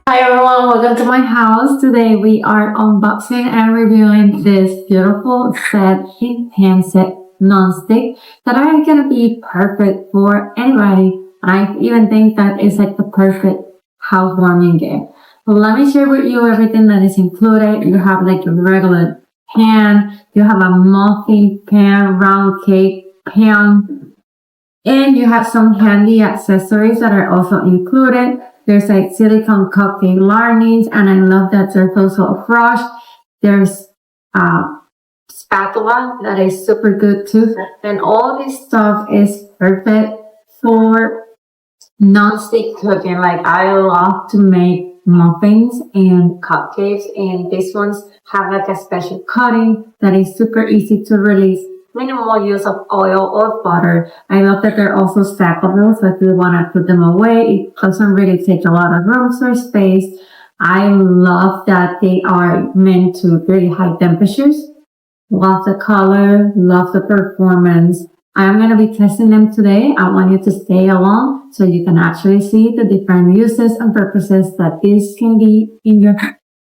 Hi everyone, welcome to my house. Today we are unboxing and reviewing this beautiful set heat pan set non-stick that are gonna be perfect for anybody. I even think that it's like the perfect housewarming gift. Let me share with you everything that is included. You have like a regular pan, you have a muffin pan, round cake pan, and you have some handy accessories that are also included. There's like silicone cupcake linings, and I love that there's also a brush. There's a spatula that is super good too. And all this stuff is perfect for non-stick cooking. Like I love to make muffins and cupcakes, and these ones have like a special cutting that is super easy to release. Minimal use of oil or butter. I love that they're also stackable, so if you want to put them away, it doesn't really take a lot of room or space. I love that they are meant to very high temperatures. Love the color, love the performance. I'm going to be testing them today. I want you to stay along so you can actually see the different uses and purposes that this can be in your